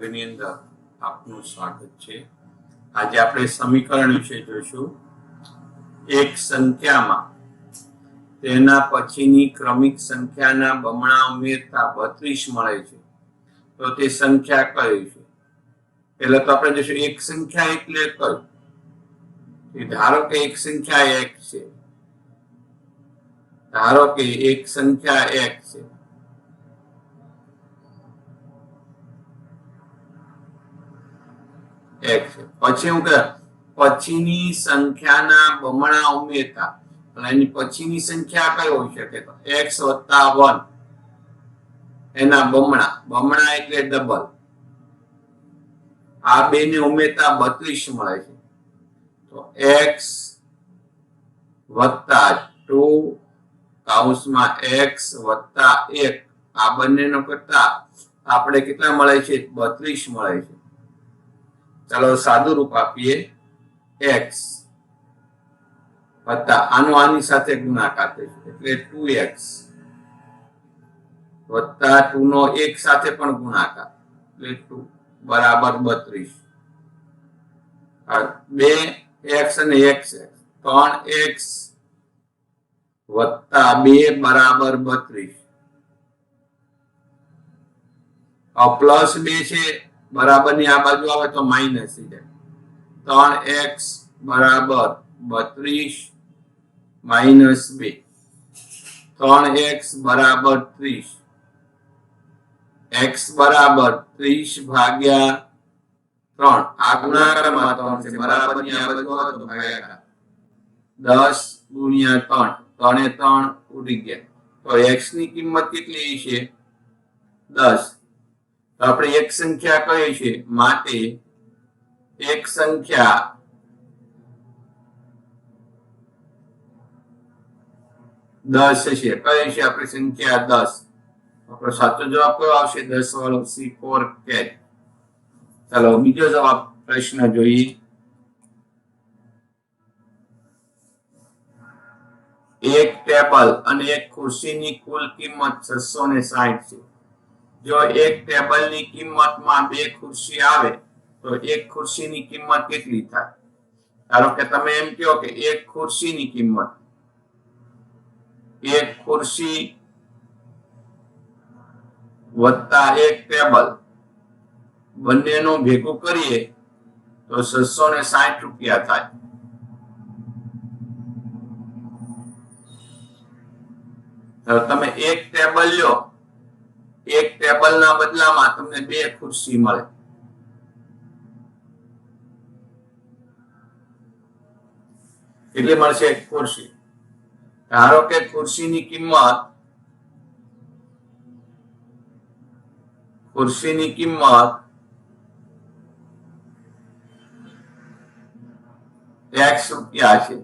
વિડીયોની અંદર આપનું સ્વાગત છે। આજે આપણે સમીકરણ વિશે જોઈશું। એક સંખ્યામાં તેના પછીની ક્રમિક સંખ્યાના બમણા ઉમેરતા 32 મળે છે તો તે સંખ્યા કઈ છે? પહેલા તો આપણે જોઈશું એક સંખ્યા એટલે કઈ। ધારો કે એક સંખ્યા એક છે, ધારો કે એક સંખ્યા એક છે, પછી હું કહે પછીની સંખ્યાના બમણા ઉમેરતા, એની પછીની સંખ્યા કઈ હોઈ શકે? તો x + 1 એના બમણા, બમણા એટલે ડબલ, આ બે ને ઉમેરતા 32 મળે છે તો x + 2 કૌંસમાં x + 1 આ બંનેનો કરતા આપણે કેટલા મળે છે? 32 મળે છે। ચાલો સાદું રૂપ આપીએ, x વત્તા આનો આની સાથે ગુણાકાર થશે એટલે 2x વત્તા 2 નો 1 સાથે પણ ગુણાકાર એટલે 2 બરાબર 32। બે x અને x 3x વત્તા 2 બરાબર 32। પ્લસ 2 છે बराबर ની આ બાજુ આવે તો માઈનસ થઈ જાય। 3x બરાબર 32 માઈનસ 2, 3x બરાબર 30, x બરાબર 30 ભાગ્યા 3 આ ગુણાકારમાં 3 છે, બરાબર ની આ બાજુ આવે તો ભાગાકાર 10 ગુણ્યા 3, 3 એ 3 ઉડી ગયા તો x ની કિંમત કેટલી છે? 10। તો આપણે એક સંખ્યા કઈ છે માટે એક સંખ્યા દસ છે। કઈ છે આપણી સંખ્યા? 10। આપણો સાચો જવાબ કયો આવશે? 10 વાળો C4 કેચ। ચાલો બીજો જવાબ પ્રશ્ન જોઈએ। એક ટેબલ અને એક ખુરશીની કુલ કિંમત 660 છે। જો એક ટેબલની કિંમતમાં બે ખુરશી આવે તો એક ખુરશીની કિંમત કેટલી થાય? ધારો કે તમે એમ કહો કે એક ખુરશીની કિંમત, એક ખુરશી વત્તા એક ટેબલ બંનેનું ભેગું કરીએ તો 660 રૂપિયા થાય। તમે એક ટેબલ લ્યો, એક ટેબલના બદલામાં તમને બે ખુરશી મળે, કેટલી મળશે? એક ખુરશી। ધારો કે ખુરશીની કિંમત x રૂપિયા છે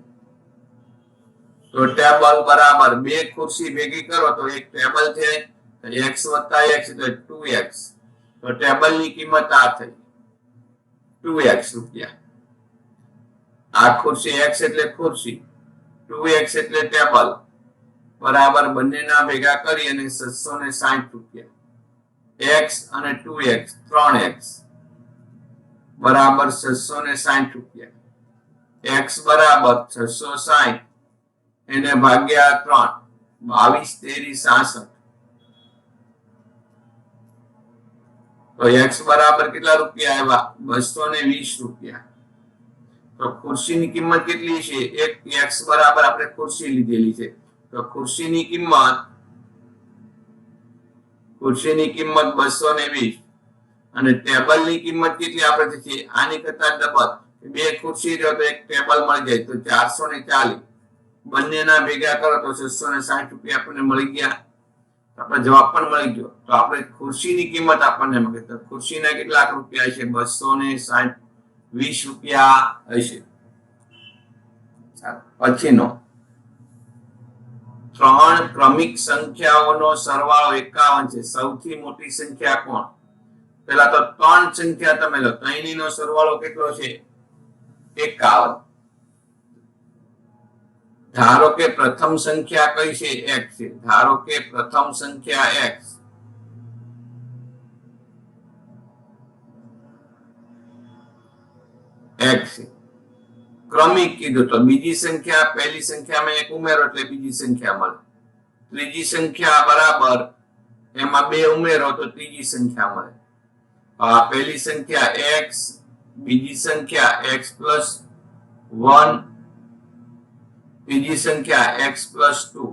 તો ટેબલ બરાબર બે ખુરશી ભેગી કરો તો એક ટેબલ છે, x વત્તા x એટલે 2x, તો ટેબલની કિંમત આ થઈ 2x રૂપિયા। આ ખુરશી x એટલે ખુરશી, 2x એટલે ટેબલ બરાબર બંનેના ભેગા કરી અને 660 રૂપિયા। x અને 2x 3x બરાબર 660 રૂપિયા। x બરાબર 660 એને ભાગ્યા 3, 22 તેરી 66 તો x બરાબર કેટલા રૂપિયા આવ્યા? 220 રૂપિયા। તો ખુરશીની કિંમત કેટલી છે? એક x બરાબર આપણે ખુરશી લીધેલી છે તો ખુરશીની કિંમત 220 અને ટેબલની કિંમત કેટલી આપણે છે? આની કરતા ડબલ, બે ખુરશી રહ્યો તો એક ટેબલ મળી જાય તો 440, બંનેના ભેગા કરો તો 660 રૂપિયા આપણને મળી ગયા। આપણે જવાબ પણ મળી ગયો। તો આપણે ખુરશીની કિંમત આપણને મળી તો ખુરશીના કેટલા રૂપિયા છે? 220 રૂપિયા હશે। પછીનો 3 ક્રમિક સંખ્યાઓનો સરવાળો 51 છે। સૌથી મોટી સંખ્યા કોણ? પહેલા તો 3 સંખ્યા તમે લો, ત્રણેયનો સરવાળો કેટલો છે? 51। ધારો કે પ્રથમ સંખ્યા કઈ છે? x છે। ધારો કે પ્રથમ સંખ્યા x x છે. ક્રમિક કીધું તો બીજી સંખ્યા પહેલી સંખ્યામાં એક ઉમેરો એટલે બીજી સંખ્યા મળે. ત્રીજી સંખ્યા બરાબર એમાં 2 ઉમેરો તો ત્રીજી સંખ્યા મળે. પહેલી સંખ્યા x, બીજી સંખ્યા x plus 1, ત્રીજી સંખ્યા x plus 2.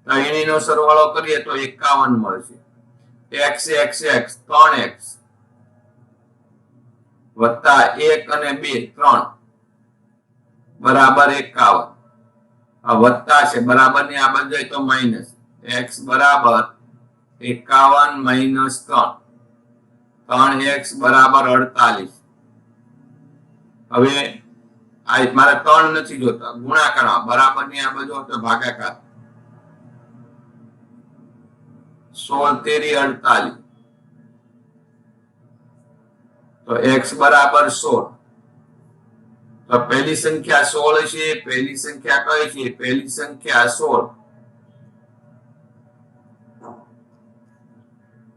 ત્રણેયનો સરવાળો કરીએ તો 51 મળશે. x 3x વત્તા 1 અને 2 3 બરાબર 51. આ વત્તા છે, બરાબર ની આ બાજુ જાય તો માઇનસ. x બરાબર 51 minus 3, 3x બરાબર 48. હવે આ મારે 3 નથી જોતા, ગુણાકાર બરાબર ની આ બાજુ તો ભાગાકાર. 16 તેરી 48 તો x બરાબર 16. તો પહેલી સંખ્યા 16 છે. પહેલી સંખ્યા કઈ છે? પહેલી સંખ્યા 16.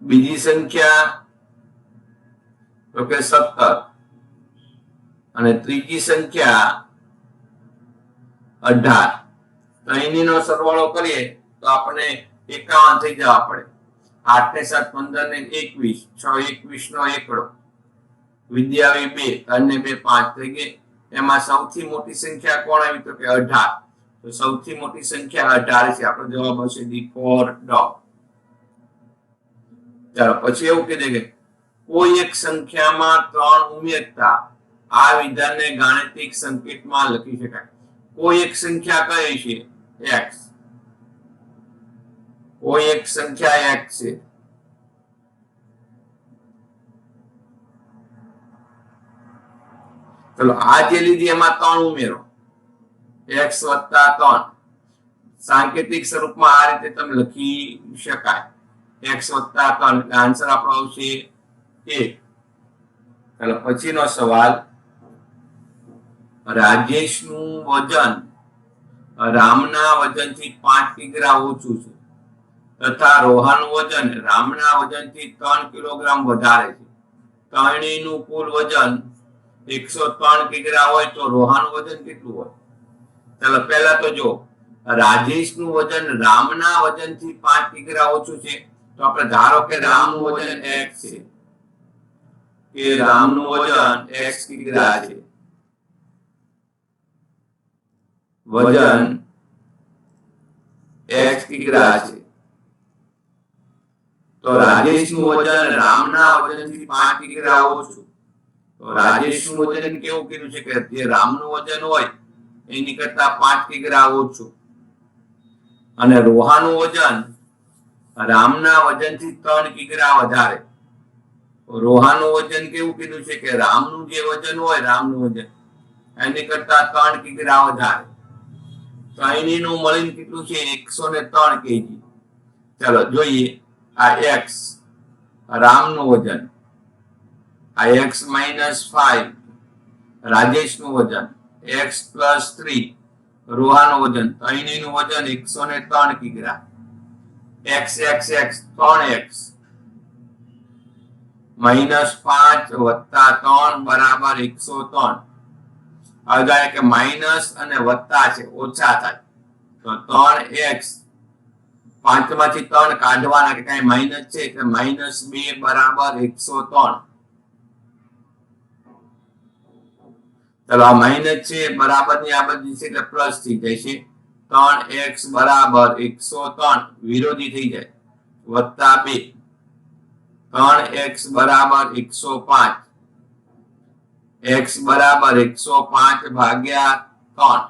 બીજી સંખ્યા તો કે 17 અને ત્રીજી સંખ્યા 18. ત્રણેયનો સરવાળો કરીએ તો આપણે 51 થઈ જવા પડે. 8 ને 7 15 ને 21, 6 21 નો એકડો, વિદ્યાવી 2, 3 ને 2 5 થઈ ગઈ. એમાં સૌથી મોટી સંખ્યા કોણ આવી? તો કે 18. તો સૌથી મોટી સંખ્યા 18 છે. આપણો જવાબ હશે D4 ડોગ. ચાલો પછી એવું કીધે કે કોઈ એક સંખ્યામાં 3 ઉમેરતા આ વિધાનને ગાણિતિક સંકેતમાં લખી શકાય. કોઈ એક સંખ્યા કઈ છે? x. કોઈ એક સંખ્યા x છે. ચલો આ જે લીધી એમાં 3 ઉમેરો, x વત્તા 3. સાંકેતિક સ્વરૂપમાં આ રીતે તમે લખી શકાય, x વત્તા 3. આન્સર આપણો આવશે 1. ચાલો પછીનો સવાલ. રાજેશનું વજન રામના વજનથી 5 કિગ્રા ઓછું છે તથા રોહાનું વજન રામના વજનથી 3 કિલોગ્રામ વધારે છે. ત્રણેયનું કુલ વજન 103 કિગ્રા હોય તો રોહાનું વજન કેટલું હોય? ચાલો પહેલા તો જો રાજેશનું વજન રામના વજનથી 5 કિગ્રા ઓછું છે તો આપણે ધારો કે રામનું વજન x છે, કે રામનું વજન x કિગ્રા છે. વજન x કિગ્રા છે તો રાજેશનું વજન રામના વજનથી 5 કિગ્રા ઓછું. તો રાજેશનું વજન કેવું કીધું છે કે જે રામનું વજન હોય એની કરતા 5 કિગ્રા ઓછું, અને રોહાનું વજન રામના વજનથી 3 કિગ્રા વધારે. રોહાનું વજન કેવું કીધું છે કે રામનું જે વજન હોય, રામનું વજન એની કરતા 3 કિગ્રા વધારે. ત્રણેયનું મળીને કેટલું છે? 103 kg. ચાલો જોઈએ આ x રામનું વજન, આ x -5 રાજેશનું વજન, x + 3 રોહાનું વજન. ત્રણેયનું વજન 103 કિગ્રા. x 3x -5 વત્તા 3 બરાબર 103. હવે કે માઇનસ અને વત્તા છે, ઓછા થાય તો 3x 5 માંથી 3 કાઢવાના કે કઈ માઇનસ છે એટલે -2 બરાબર 103. ચલો આ માઇનસ છે, બરાબર ની આ બધી છે એટલે પ્લસ થઈ જાય છે. 3x બરાબર 103 વિરોધી થઈ જાય, વત્તા 2. 3x બરાબર 105. x બરાબર 105 ભાગ્યા 3.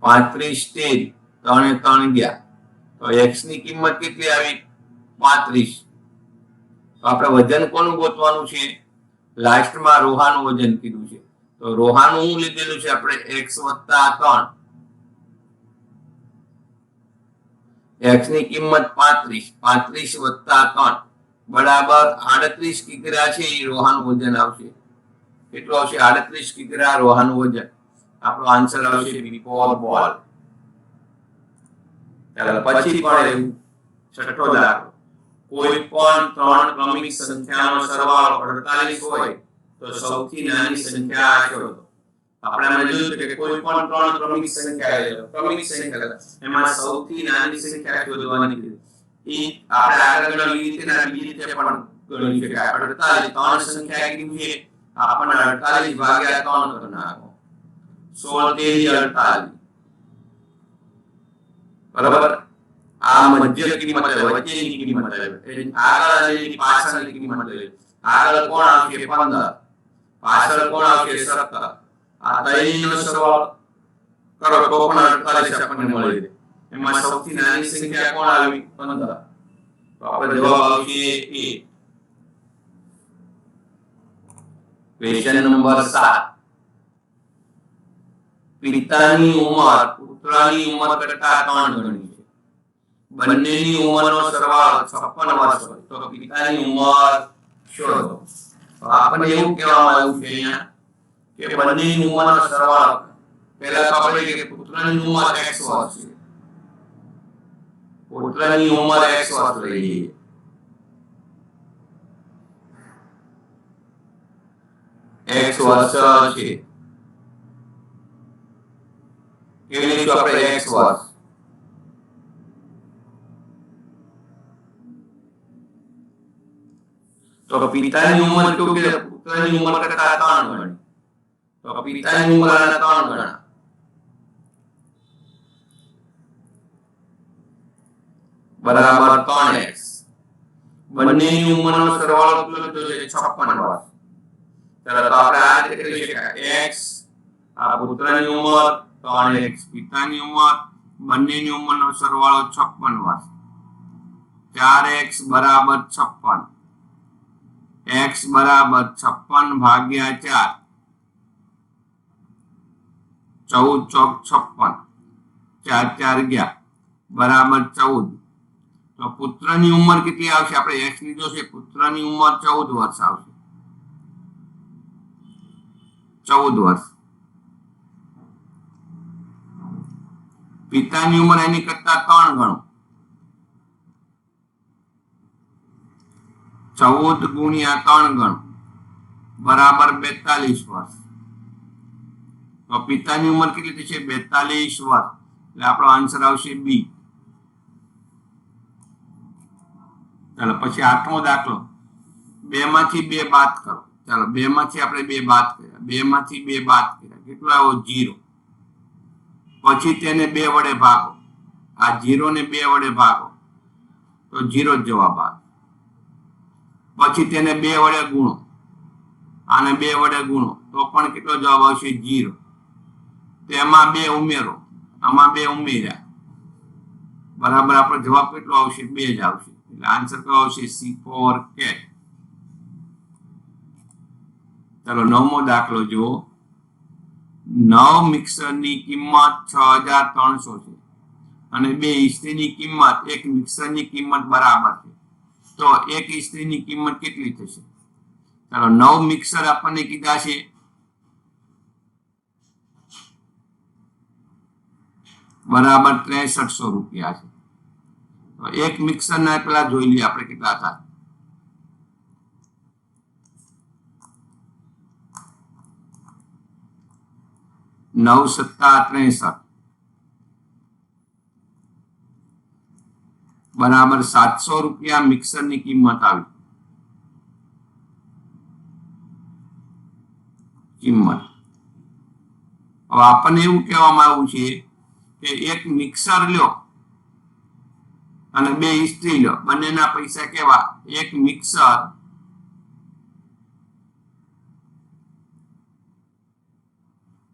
35 તેરી 3 3 ગયા તો x ની કિંમત કેટલી આવી? 35. તો આપણે વજન કોનું ગોતવાનું છે? લાસ્ટમાં રોહાનું વજન કીધું છે તો રોહાનું શું લીધેલું છે આપણે? x વત્તા 3. x ની કિંમત 35, 35 વત્તા 3 બરાબર 38 કિગ્રા છે. એ રોહાનું વજન આવશે. કેટલું આવશે? 38 કિગ્રા રોહાનું વજન. આપણો આન્સર આવશે B4 બોલ. ચાલો પછી પણ છઠ્ઠો દાખલો. કોઈ પણ ત્રણ ક્રમિક સંખ્યાનો સરવાળો 48 હોય તો સૌથી નાની સંખ્યા શોધો. આપણે આમાં જોયું કે કોઈ પણ ત્રણ ક્રમિક સંખ્યા એમાં સૌથી નાની સંખ્યા શોધવાની છે. ઈ આપણે આગળ ગણી રીતે ના બીજી રીતે પણ ગણી શકાય. 48 ત્રણ સંખ્યા કીધી છે, આપણને 48 ભાગ્યા 3 કરી નાખો. 16 તેરી 48. બરાબર. આ મધ્ય કિંમત આવે, વચ્ચેની કિંમત આવે. આગળ અને પાછળની કિંમત આવે. આગળ કોણ આવશે 15, પાછળ કોણ આવશે 17. આ ત્રણનો સરવાળો કરો તો પણ 48 આપણને મળી રહે. એમાં સૌથી નાની સંખ્યા કોણ આવી? 15. તો આપણે જવાબ આવશે એ. Question number 7. પિતાની ઉંમર પુત્રની ઉંમર કરતા 3 ગણી છે. બંનેની ઉંમરનો સરવાળો 56 વર્ષ હોય તો પિતાની ઉંમર શોધો. તો આપણને એવું કહેવામાં આવ્યું છે અહીંયા કે બંનેની ઉંમરનો સરવાળો પહેલા તો આપણે કે પુત્રની ઉંમર x વર્ષ છે. પુત્રની ઉંમર x વર્ષ લઈ લઈએ. x વર્ષ છે. કેવી રીતે આપણે x વર્ષ? તો પિતાની ઉંમર કેવું કે પુત્રની ઉંમર કરતા 3 ગણી. તો પિતાની ઉંમર આના 3 ગણા. બરાબર 3x. બંનેની ઉંમરનો સરવાળો કેટલો થયો છે? 56 વર્ષ. ચાલો તો આપણે આ રીતે કરી શકાય. x આ પુત્રની ઉંમર, 3x પિતાની ઉંમર, બંનેની ઉંમરનો સરવાળો 56 વર્ષ. 4x બરાબર 56. x બરાબર 56 ભાગ્યા 4. 14 ચોક 56. 4 4 ગયા બરાબર 14. તો પુત્રની ઉંમર કેટલી આવશે? આપણે x લીધો છે, પુત્રની ઉંમર 14 વર્ષ આવશે. 14 વર્ષ. પિતાની ઉંમર એની કરતા 3 ગણો. 14 ગુણ્યા 3 ગણો બરાબર 42 વર્ષ. તો પિતાની ઉંમર કેટલી થશે? 42 વર્ષ. એટલે આપણો આન્સર આવશે બી. ચાલો પછી 8મો દાખલો. 2 માંથી 2 બાદ કરો. ચાલો 2 માંથી આપણે 2 બાદ કર્યા. 2 માંથી 2 બાદ કર્યા. કેટલો આવ્યો? 0. પછી તેને 2 વડે ભાગો. આ 0 ને 2 વડે ભાગો તો 0 જ જવાબ આવે. પછી તેને 2 વડે ગુણો. આને 2 વડે ગુણો તો પણ કેટલો જવાબ આવશે? 0. તેમાં 2 ઉમેરો, આમાં 2 ઉમેર્યા બરાબર આપણો જવાબ કેટલો આવશે? 2 જ આવશે. એટલે આન્સર કયો આવશે? C4 cat. ચાલો 9મો દાખલો જુઓ. 9 મિક્સરની કિંમત 6300 છે અને 2 ઇસ્ત્રીની કિંમત 1 મિક્સરની કિંમત બરાબર છે. તો 1 ઇસ્ત્રીની કિંમત કેટલી થશે? ચાલો 9 મિક્સર આપણને કીધા છે. બરાબર 6300 રૂપિયા છે. તો 1 મિક્સર ના પેલા જોઈ લઈએ આપણે કેટલા થાય. 9 સત્તા 63 બરાબર 700 રૂપિયા મિક્સરની કિંમત આવી. કિંમત હવે આપણને એવું કહેવામાં આવ્યું છે કે 1 મિક્સર લ્યો અને 2 ઇસ્ત્રી લ્યો. બંનેના પૈસા કેવા? 1 મિક્સર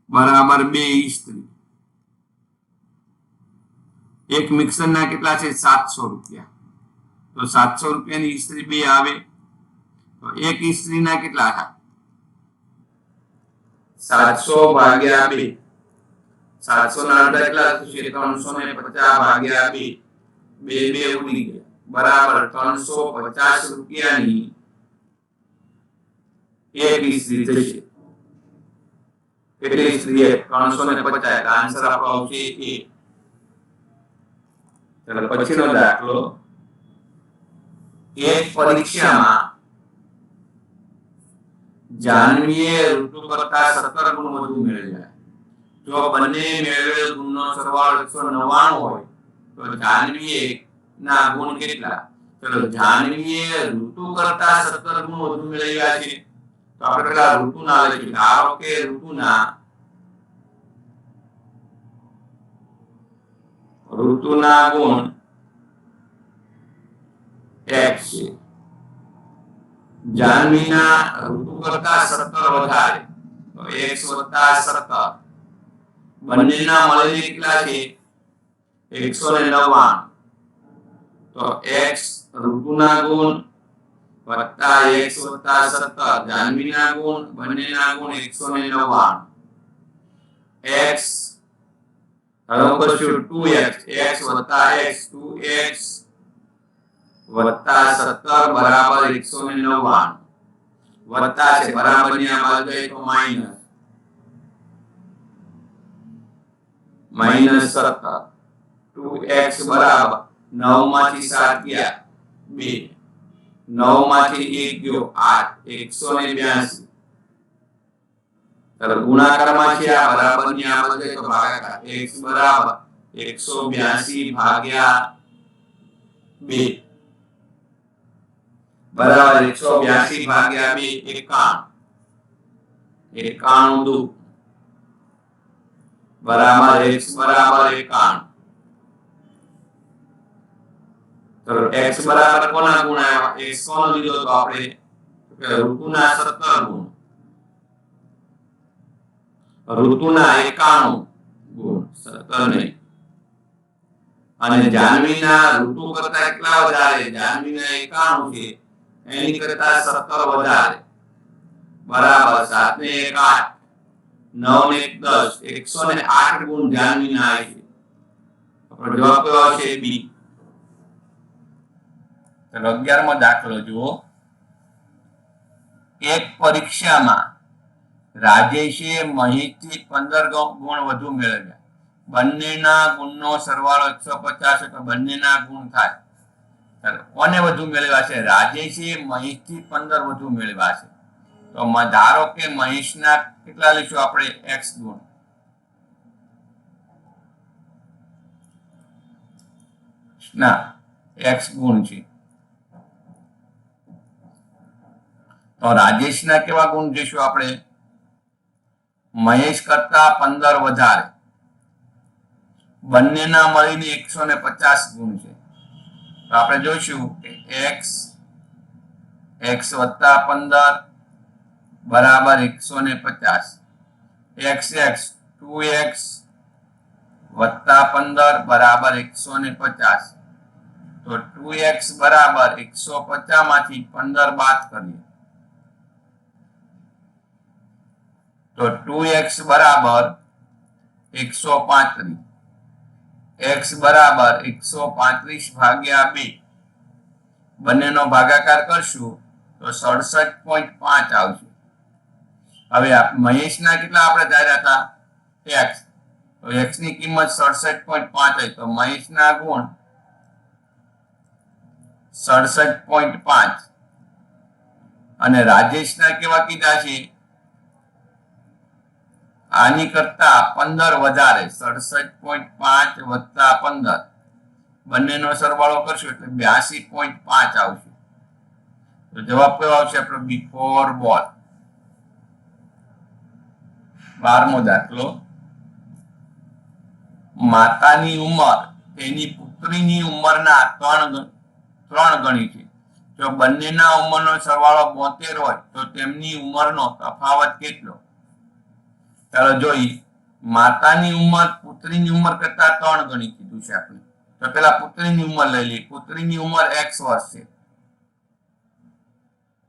બરાબર 2 ઇસ્ત્રી. 1 મિક્સર ના કેટલા છે? 700 રૂપિયા. તો 700 રૂપિયાની ઇસ્ત્રી 2 આવે તો 1 ઇસ્ત્રી ના કેટલા થાય? 700 ભાગ્યા 2. 700 ના અડધા કેટલા થશે? 350 ભાગ્યા 2. 2 ઉડી ગયા બરાબર 350 રૂપિયાની 1 ઇસ્ત્રી થશે. કેટલી ઇસ્ત્રી? 350. આન્સર આપણો આવશે એ. ચાલો પછીનો દાખલો. એક પરીક્ષામાં જાનવીએ ઋતુ કરતા 17 ગુણ વધુ મેળવ્યા. જો બંને મેળવેલ ગુણનો સરવાળો 199 હોય તો જાનવીએ ના ગુણ કેટલા? ચલો, જાનવીએ ઋતુ કરતા 17 ગુણ વધુ મેળવ્યા છે તો આપણે પેલા ઋતુના લખીએ. ધારો કે ઋતુના ગુણ x છે. જાનવીના ઋતુ કરતા 17 વધારે તો x + 17. બંનેના મળીને કેટલા છે? 199. તો x ઋતુના ગુણ વત્તા x + 17 જાનવીના ગુણ, બંનેના ગુણ 199. x હવે કરશું 2x, x વત્તા x, 2x વત્તા 17 બરાબર 199. વત્તા છે, બરાબરની આ બાજુ જાય તો માઈનસ. -17. 2x બરાબર 9 માંથી 7 ગયા 2, 9 માંથી 1 ગયો 8, 182. ચાલો, ગુણાકારમાં છે આ બરાબરની આ બાજુ જાય તો ભાગાકાર. x બરાબર 182 ભાગ્યા 2 બરાબર 182 ભાગ્યા 2 91 દુ બરાબર x બરાબર 91. ચલો, x બરાબર કોના ગુણ આવ્યા? x કોનો લીધો તો આપણે ઋતુના 17 ગુણ, ઋતુના 91 ગુણ, 17 નહીં. અને જાનવીના ઋતુ કરતા કેટલા વધારે? જાનવીના 91 છે, એની કરતા 17 વધારે બરાબર 7 ને 1 8, 9 ને 1 10, 108 ગુણ જાનવીના આવે છે. આપણો જવાબ કયો આવશે? બી. ચલો, 11મો દાખલો જુઓ. એક પરીક્ષામાં રાજેશે મહેશથી 15 ગુણ વધુ મેળવ્યા. બંનેના ગુણનો સરવાળો 150 તો બંનેના ગુણ થાય. ચાલો, કોને વધુ મેળવ્યા છે? રાજેશે મહેશથી 15 વધુ મેળવ્યા છે. તો ધારો કે મહેશના કેટલા લઈશું આપણે? x ગુણ. ના, x ગુણ છે. તો રાજેશના કેવા ગુણ જઈશું આપણે? મહેશ કરતા 15 વધારે. બંનેના મળીને 150 ગુણ છે. તો આપણે જોઈશું કે x વત્તા 15 બરાબર 150. x 2x વત્તા 15 બરાબર 150. તો 2x બરાબર 150 માંથી 15 બાદ કરીએ તો 2x બરાબર 135. x બરાબર 135 ભાગ્યા 2. બંનેનો ભાગાકાર કરશું તો 67.5 આવશે. હવે મહેશના કેટલા આપણે ધાર્યા હતા? x. તો x ની કિંમત 67.5 હોય તો મહેશના ગુણ 67.5 અને રાજેશના કેવા કીધા છે? આની કરતા 15 વધારે. 67.5 વત્તા 15 બંનેનો સરવાળો કરશું એટલે 82.5 આવશે. તો જવાબ કયો આવશે આપણો? બિફોર બોલ. 12મો દાખલો. માતાની ઉંમર તેની પુત્રીની ઉંમરના 3 ગણી છે. જો બંનેના ઉંમરનો સરવાળો 72 હોય તો તેમની ઉંમરનો તફાવત કેટલો? ચાલો જોઈએ. માતાની ઉંમર પુત્રીની ઉંમર કરતા 3 ગણી કીધું છે આપણે. તો પેલા પુત્રીની ઉંમર લઈ લઈએ. પુત્રીની ઉંમર x વર્ષ છે.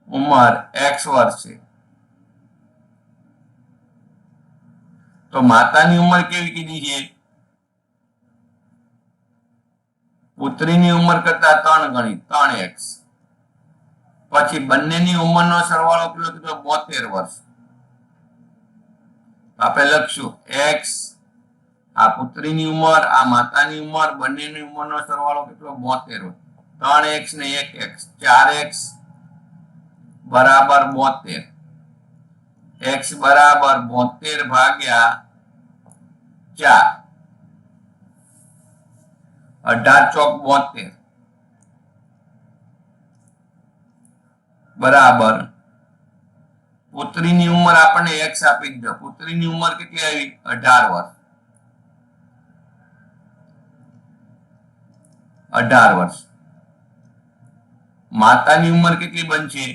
ઉંમર x વર્ષ છે. તો માતાની ઉંમર કેવી કીધી છે? પુત્રીની ઉંમર કરતા 3 ગણી, 3x. પછી બંનેની ઉંમરનો સરવાળો કેટલો કીધો? 72 વર્ષ. આપણે લખશું x, આ પુત્રીની ઉંમર, આ માતાની ઉંમર, બંનેની ઉંમરનો સરવાળો કેટલો? 72 હોય. 3x ને 1x 4x બરાબર 72 x બરાબર 72 ભાગ્યા 4 18 ચોક 72 બરાબર પુત્રીની ઉંમર આપણને x આપી દીધો પુત્રીની ઉંમર કેટલી આવી 18 વર્ષ 18 વર્ષ માતાની ઉંમર કેટલી બનશે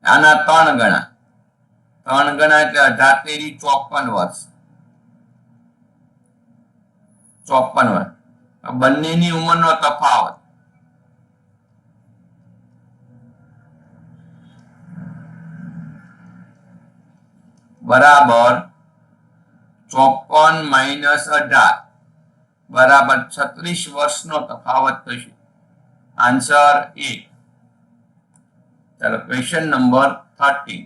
આના 3 ગણા 3 ગણા એટલે 18 તેરી 54 વર્ષ 54 વર્ષ બંનેની ઉંમરનો તફાવત બરાબર 54 માઇનસ 18 બરાબર 36 વર્ષનો તફાવત થશે આન્સર એ ચાલો ક્વેશ્ચન નંબર 13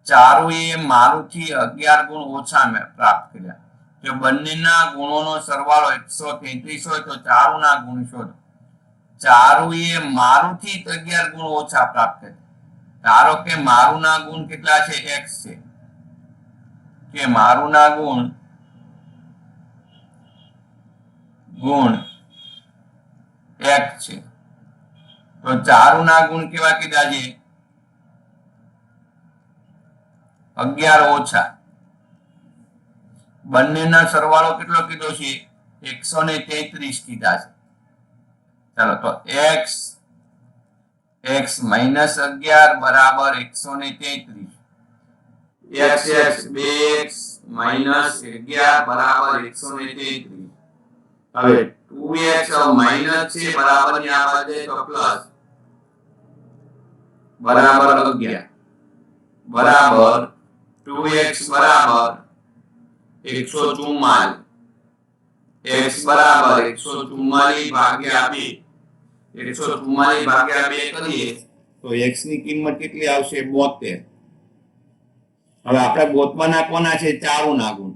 ચારુએ મારુથી 11 ગુણ ઓછા પ્રાપ્ત કર્યા જો બંનેના ગુણોનો સરવાળો 133 હોય તો ચારુના ગુણ શોધો ચારુએ મારુથી 11 ગુણ ઓછા પ્રાપ્ત કર્યા ધારો કે મારુના ગુણ કેટલા છે x છે કે મારુના ગુણ x છે તો ચારુના ગુણ કેવા કીધા છે 11 ઓછા બંનેના સરવાળો કેટલો કીધો છે 133 કીધા છે ચાલો તો x માઇનસ 11 બરાબર 133 x 2x માઇનસ 11 બરાબર 133 હવે 2x માઇનસ છે બરાબર ની આ બાજુ તો પ્લસ બરાબર 11 બરાબર 2x બરાબર 144 x બરાબર 144 ભાગ્યા 2 144 ભાગ્યા 2 કરીએ તો x ની કિંમત કેટલી આવશે 72 હવે આપણે ગોતવાના કોના છે ચારુના ગુણ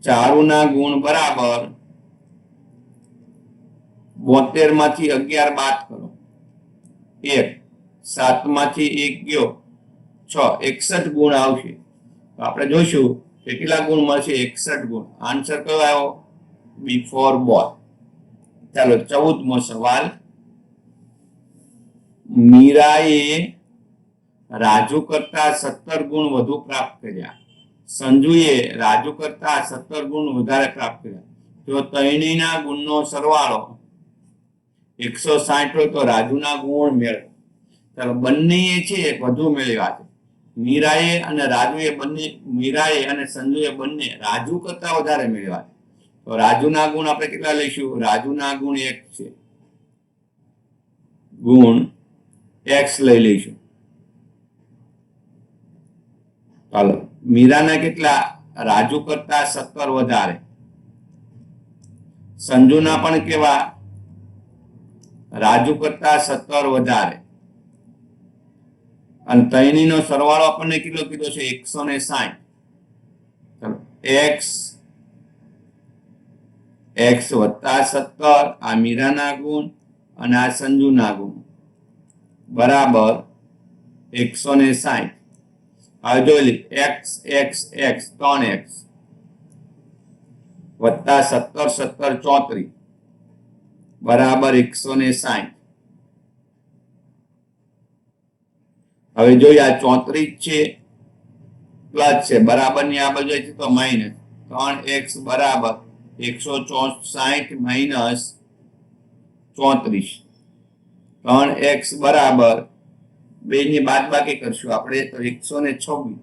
ચારુના ગુણ બરાબર 72 માંથી 11 બાદ કરો 1 7 માંથી 1 ગયો 6 61 ગુણ આવશે તો આપણે જોઈશું કે કેટલા ગુણ મળશે 61 ગુણ આન્સર કયો આવ્યો બિફોર બોર્ન ચાલો 14મો સવાલ મીરાએ રાજુ કરતા 17 ગુણ વધુ પ્રાપ્ત કર્યા સંજુએ રાજુ કરતા 17 ગુણ વધારે પ્રાપ્ત કર્યા જો ત્રણેયના ગુણનો સરવાળો 160 હોય તો રાજુના ગુણ મેળવો ચાલો બંને છે વધુ મેળવ્યા છે મીરાએ અને રાજુએ બંને મીરાએ અને સંજુએ બંને રાજુ કરતા વધારે મેળવ્યા છે તો રાજુના ગુણ આપણે કેટલા લઈશું રાજુના ગુણ 1 છે ગુણ x લઈ લઈશું ચાલો મીરાના કેટલા રાજુ કરતા 17 વધારે સંજુના પણ કેવા રાજુ કરતા 17 વધારે અને ત્રણેયનો સરવાળો આપણને કેટલો કીધો છે 160 ચાલો x વત્તા 17 આ મીરાના ગુણ અને આ સંજુના ગુણ બરાબર 160 હવે જોઈ લી x 3x વત્તા 17 34 બરાબર 160 હવે જોઈએ આ 34 છે પ્લસ છે બરાબર ની આ બાજુ છે તો માઇનસ 3x બરાબર 164 માઇનસ 34 3x બરાબર 2 ની બાદબાકી કરશું આપણે તો 126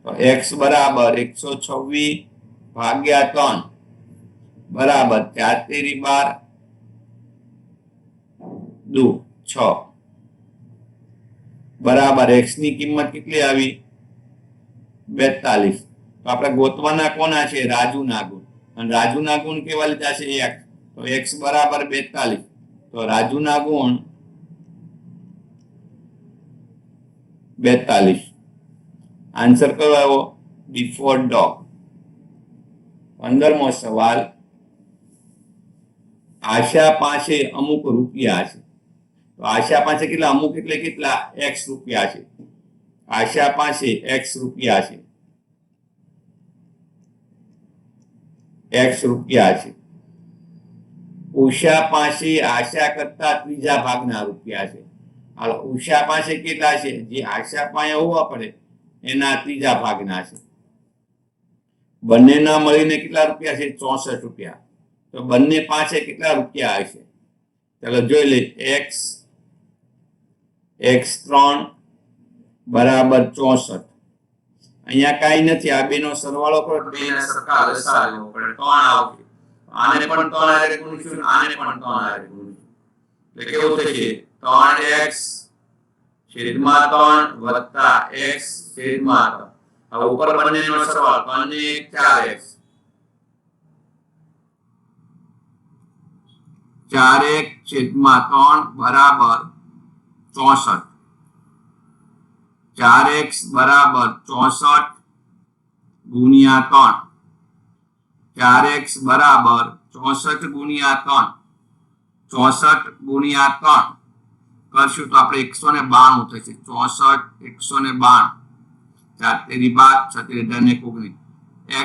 તો x બરાબર 126 ભાગ્યા 3 બરાબર 4 તેરી 12 2 6 બરાબર x ની કિંમત કેટલી આવી 42 તો આપણે ગોતવાના કોના છે રાજુના ગુણ અને રાજુના ગુણ કેવા લીધા છે 1 તો x બરાબર 42 તો રાજુના ગુણ 42 આન્સર કયો આવ્યો બિફોર ડોગ 15મો સવાલ, આશા પાસે અમુક રૂપિયા છે. તો આશા પાસે કેટલા, અમુક એટલે કેટલા, x રૂપિયા છે. આશા પાસે x રૂપિયા છે, x રૂપિયા છે. ઉષા પાસે આશા કરતા ત્રીજા ભાગના રૂપિયા છે. હાલો, ઉષા પાસે કેટલા છે, જે આશા પાસે હોવા પડે એના ત્રીજા ભાગના છે. બંનેના મળીને કેટલા રૂપિયા છે, 64 રૂપિયા. તો બંને પાસે કેટલા રૂપિયા હશે, ચાલો જોઈ લે. x3 બરાબર 64. અહીંયા કાંઈ નથી, આ બેનો સરવાળો કરો, બેના સરખા લસા લેવો પડે, 3 આવશે. આને પણ 3 હારે ગુણીશું, આને પણ 3 હારે ગુણીશું, એટલે કેવું થશે, 3x છેદમાં 3 વત્તા x છેદમાં 3. હવે ઉપર બંનેનો સરવાળો, 3 ને 4x, 4x છેદમાં 3 બરાબર 64. 4x બરાબર 64 ગુણ્યા 3. 4x બરાબર 64 ગુણ્યા 3. 64 ગુણ્યા 3 કરશું તો આપણે 192 થશે. 64 192, 4 તેરી 12, 6 તેરી 19.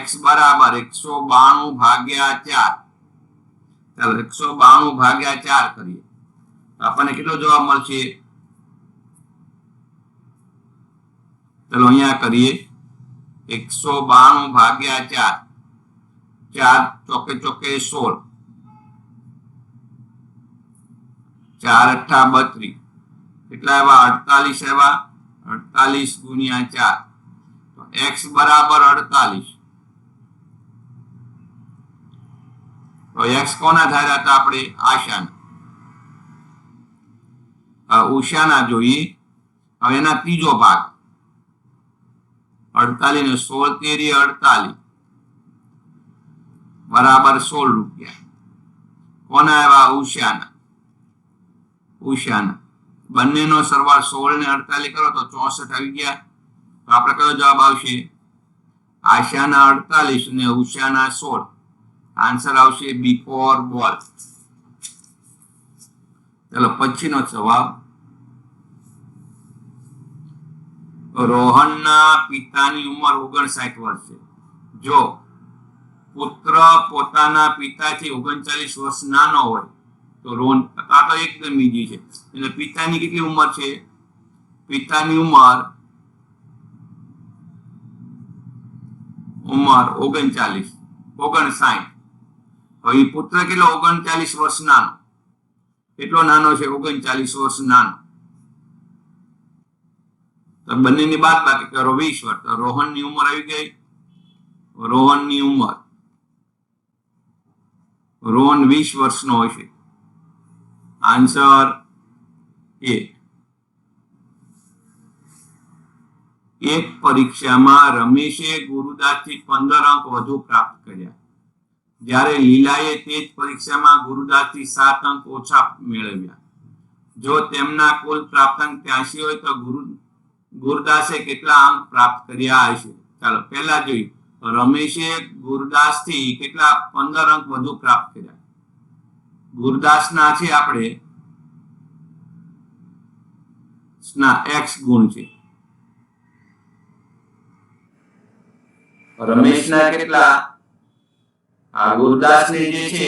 x બરાબર 192 ભાગ્યા 4. ચાલો 192 ભાગ્યા 4 કરીએ, આપણને કેટલો જવાબ મળશે, ચલો અહીંયા કરીએ. 192 ભાગ્યા 4, 4 ચોકે ચોકે 16, 4 અઠ્ઠા 32, કેટલા આવ્યા, 48 આવ્યા. 48 ગુણ્યા 4, તો x બરાબર 48. તો x કોના ધાર્યા હતા આપણે, આશાના. ઉષાના જોઈએ. હવે એના ત્રીજો ભાગ, 48 ને 16 તેરી 48 બરાબર 16 રૂપિયા. કોના આવ્યા, ઉષાના. ઉષાના બંનેનો સરવાળો 16 ને 48 કરો તો 64 આવી ગયા. તો આપણે કયો જવાબ આવશે, આશાના 48 ને ઉષાના 16. આન્સર આવશે બિફોર બોલ. ચલો પછીનો જવાબ, રોહનના પિતાની ઉંમર 59 વર્ષ છે. જો પુત્ર પોતાના પિતાથી 39 વર્ષ નાનો હોય તો રોહન, આ તો એકદમ ઈઝી છે. એટલે પિતાની કેટલી ઉંમર છે, પિતાની ઉંમર 59. હવે પુત્ર કેટલો, 39 વર્ષ નાનો, કેટલો નાનો છે, 39 વર્ષ નાનો. તો બંનેની બાદ બાકી કરો, 20 વર્ષ. તો રોહનની ઉંમર આવી ગઈ, રોહનની ઉંમર, રોહન 20 વર્ષનો હશે. આન્સર એ. એક પરીક્ષામાં રમેશે ગુરુદાસથી 15 અંક વધુ પ્રાપ્ત કર્યા, જ્યારે લીલાએ તે જ પરીક્ષામાં ગુરુદાસથી 7 અંક ઓછા મેળવ્યા. જો તેમના કુલ પ્રાપ્તાંક 83 હોય તો ગુરુદાસે કેટલા અંક પ્રાપ્ત કર્યા હશે. ચાલો પહેલા જોઈએ, રમેશે ગુરુદાસથી કેટલા, 15 અંક વધુ પ્રાપ્ત કર્યા. ગુરુદાસના છે આપણે x ગુણ છે, રમેશના કેટલા, આ ગુરુદાસની જે છે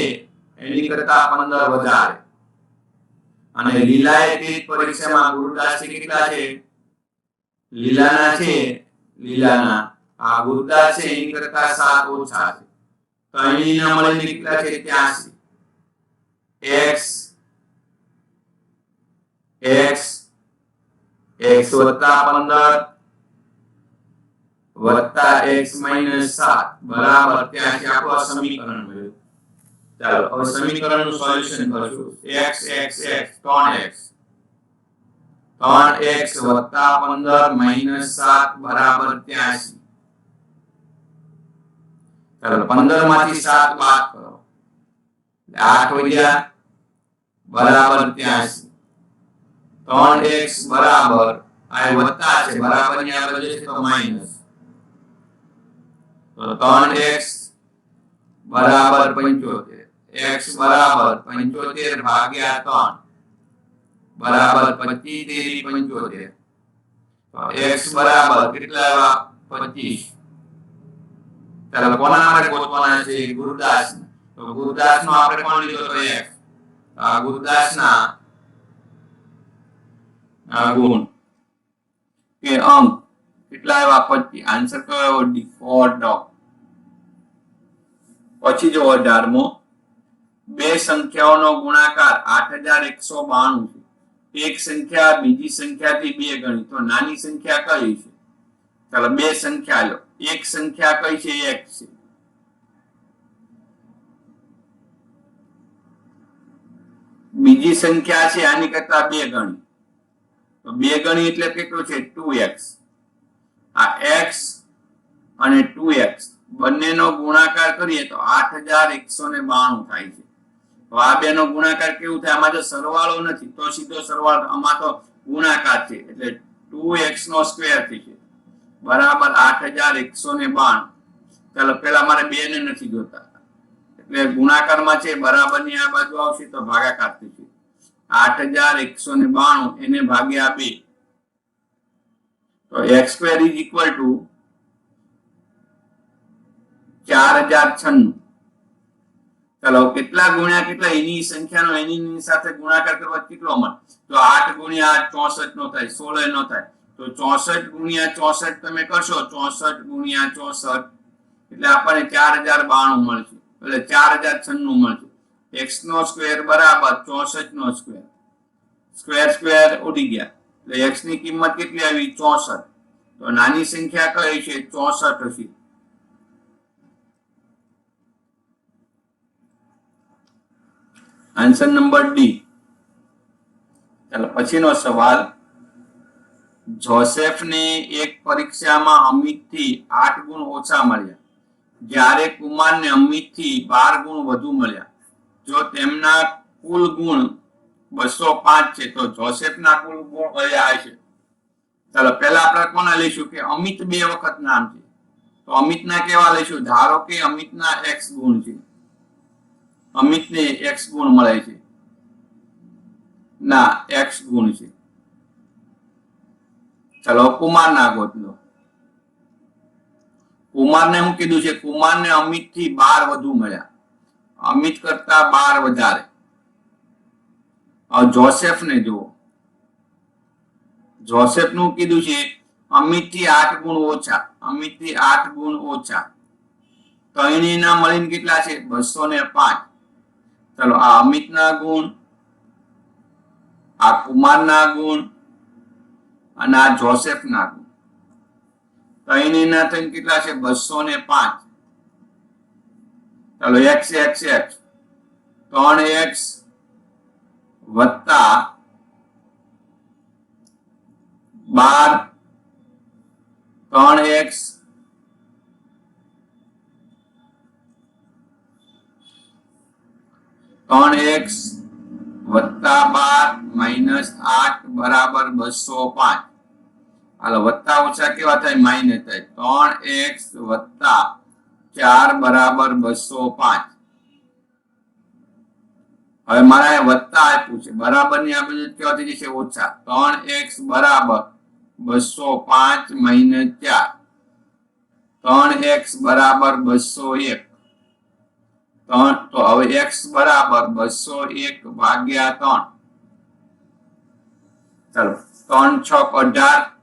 એની કરતા 15 વધારે. અને લીલાએ તે પરીક્ષામાં ગુરુદાસથી કેટલા છે, લીલાના છે, લીલાના આ ગુરુદાસ છે એની કરતા 7 ઓછા છે. તો અહીંના મળીને કેટલા છે, 83. x વત્તા 15 વત્તા x માઇનસ 7 બરાબર 83. આપણું સમીકરણ મળ્યું. ચાલો હવે સમીકરણનું સોલ્યુશન કરશું. x 3x વત્તા 15 માઇનસ 7 બરાબર 83. ચાલો 15 માંથી 7 બાદ કરો, 8 વધ્યા બરાબર 83. 3x બરાબર, આ વત્તા છે, બરાબર ની આગળ જશે તો માઈનસ. તો 3x બરાબર 75 x બરાબર 75 ભાગ્યા 3 બરાબર 25 તેરી 75 તો x બરાબર કેટલા આવ્યા 25 ચાલો કોના માટે ગોતવાના છે ગુરુદાસ તો ગુરુદાસ નો આપણે કોણ લીધો તો x આ ગુરુદાસ ના ગુણ કે અંક કેટલા આવ્યા 25 આન્સર કયો આવ્યો ડી 4 પછી જો 18મો બે સંખ્યાઓનો ગુણાકાર 8192 છે એક સંખ્યા બીજી સંખ્યાથી બે ગણી તો નાની સંખ્યા કઈ છે ચાલો બે સંખ્યા લો એક સંખ્યા કઈ છે x છે બીજી સંખ્યા છે આની કરતા બે ગણી તો બે ગણી એટલે કેટલું છે 2x આ x અને 2x બંનેનો ગુણાકાર કરીએ તો 8192 થાય છે તો આ બેનો ગુણાકાર કેવું થાય આમાં જો સરવાળો નથી તો સીધો સરવાળો આમાં તો ગુણાકાર છે એટલે 2x નો સ્ક્વેર થશે બરાબર 8192 ચાલો પેલા મારે બે ને નથી જોતા એટલે ગુણાકારમાં છે બરાબરની આ બાજુ આવશે તો ભાગાકાર થશે 8192 એને ભાગ્યા 2 તો x square is equal to 4096 ચાલો કેટલા ગુણ્યા કેટલા એની સંખ્યાનો એની સાથે ગુણાકાર કરવા કેટલો મળે તો 8 ગુણ્યા 64 નો થાય 16 નો થાય તો 64 ગુણ્યા 64 તમે કરશો 64 ગુણ્યા 64 એટલે આપણને 4092 મળશે એટલે 4096 મળશે x નો સ્ક્વેર બરાબર 64 નો સ્ક્વેર સ્ક્વેર સ્ક્વેર ઉડી ગયા એટલે x ની કિંમત કેટલી આવી 64 તો નાની સંખ્યા કઈ છે 64 હશે આન્સર નંબર ડી ચાલો પછીનો સવાલ જોસેફને એક પરીક્ષામાં અમિતથી 8 ગુણ ઓછા મળ્યા જ્યારે કુમારને અમિતથી 12 ગુણ વધુ મળ્યા જો તેમના કુલ ગુણ 205 છે તો જોસેફના કુલ ગુણ કયા હશે ચાલો પહેલા આપણે કોના લઈશું કે અમિત બે વખત નામ છે તો અમિતના કેવા લઈશું ધારો કે અમિતના x ગુણ છે અમિતને x ગુણ મળે છે ના x ગુણ છે ચલો કુમારના ગોત લો કુમારને હું કીધું છે કુમારને અમિતથી 12 વધુ મળ્યા અમિત કરતા 12 વધારે જોસેફને જુઓ જોસેફનું કીધું છે અમિતથી 8 ગુણ ઓછા અમિતથી 8 ગુણ ઓછા ત્રણેયના મળીને કેટલા છે 205 ચલો આ અમિતના ગુણ આ કુમારના ગુણ અને આ જોસેફના ગુણ ત્રણેયના થઈને કેટલા છે 205 ચલો x x x 3x વત્તા 12 3x વત્તા 12 માઇનસ 8 બરાબર 205 હાલો વત્તા ઓછા કેવા થાય માઇનસ થાય 3x વત્તા 4 બરાબર 205 હવે મારા એ વત્તા આપ્યું છે બરાબર ની આ બધું કેવા થઈ જશે ઓછા 3x બરાબર 205 માઇનસ 4 3x બરાબર 201 તો હવે x બરાબર 201 ભાગ્યા 3 ચાલો 3 6 18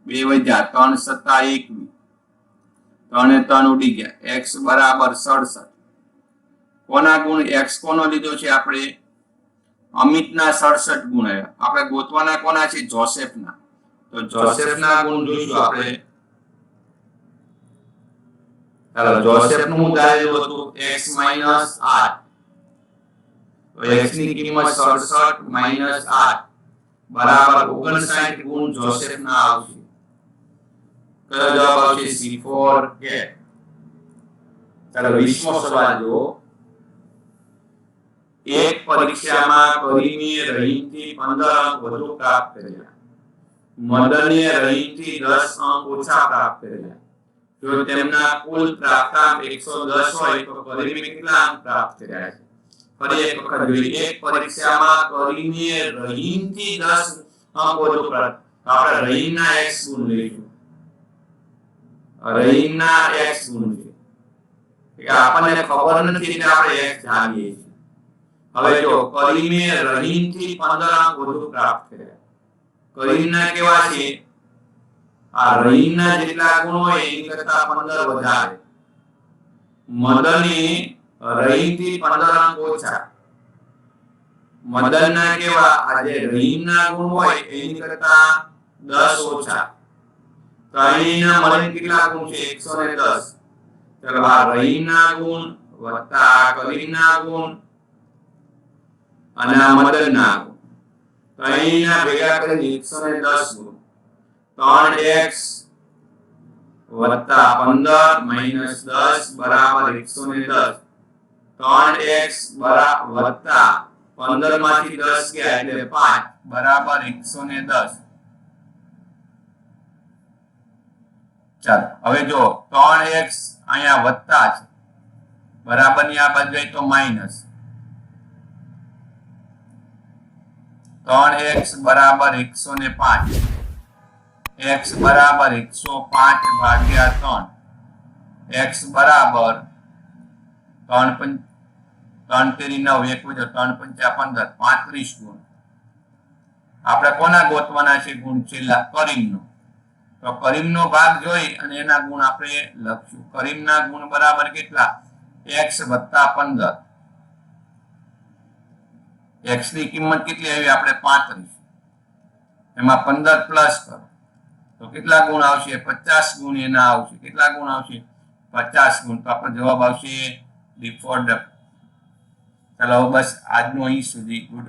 2 વધ્યા 3 7 21 3 3 ઉડી ગયા x બરાબર 67 કોના ગુણ x કોનો લીધો છે આપણે અમિતના 67 ગુણ આવ્યા આપણે ગોતવાના કોના છે જોસેફના તો જોસેફના ગુણ જોઈશું આપણે ચાલો જોસેફનું ધારેલું હતું x - 8 તો x ની કિંમત 67 - 8 બરાબર 59 ગુણ જોસેફના આવશે કયો જવાબ આવશે C4 કે ચાલો 20મો સવાલ જુઓ એક પરીક્ષામાં કરીમે રહીમથી 15 અંક વધુ પ્રાપ્ત કર્યા મદને રહીમથી 10 અંક ઓછા પ્રાપ્ત કર્યા જો તેમના કુલ પ્રાપ્તાંક 110 હોય તો કરીમે કેટલા અંક પ્રાપ્ત કર્યા છે? ફરી એક વખત જોઈએ. એક પરીક્ષામાં કરીમે રહીમથી 10 અંક વધુ પ્રાપ્ત. આપણે રહીમના x ગુણ લઈશું. રહીમના x ગુણ છે કે આપણને ખબર નથી એટલે આપણે x જાણીએ છીએ. હવે જો કરીમે રહીમથી 15 અંક વધુ પ્રાપ્ત કર્યા. કરીમના કેવા છે? આ રહીમના જેટલા ગુણ હોય એની કરતા 15 વધારે. મદને રહીમથી 15 અંક ઓછા. મદનના કેવા? આ જે રહીમના ગુણ હોય એની કરતા 10 ઓછા. તો અહીંના મળીને કેટલા ગુણ છે? 110. ચલો આ રહીમના ગુણ વત્તા કરીમના ગુણ અને આ મદનના ગુણ. તો અહીંના ભેગા કરીને 110 ગુણ. 3x વત્તા 15 માઈનસ 10 બરાબર 110. 3x વત્તા 15 માંથી 10 ગયા એટલે 5 બરાબર 110. ચાલો હવે જો 3x અહીંયા વત્તા છે બરાબર ની આ બાજુ જાય તો માઈનસ. 3x બરાબર 105. x બરાબર 105 ભાગ્યા 3. x બરાબર 3 તેરી 9 1 વધ્યો 3 પંચા 15 35 ગુણ. આપણે કોના ગોતવાના છે ગુણ? છેલ્લા કરીમનો. તો કરીમનો ભાગ જોઈ અને એના ગુણ આપણે લખશું. કરીમના ગુણ બરાબર કેટલા? x વત્તા 15. x ની કિંમત કેટલી આવી? આપણે 35. એમાં 15 પ્લસ કરો તો કેટલા ગુણ આવશે? 50 ગુણ એના આવશે. કેટલા ગુણ આવશે? 50 ગુણ. તો આપણો જવાબ આવશે D4. ચાલો બસ આજનું અહીં સુધી. ગુડ.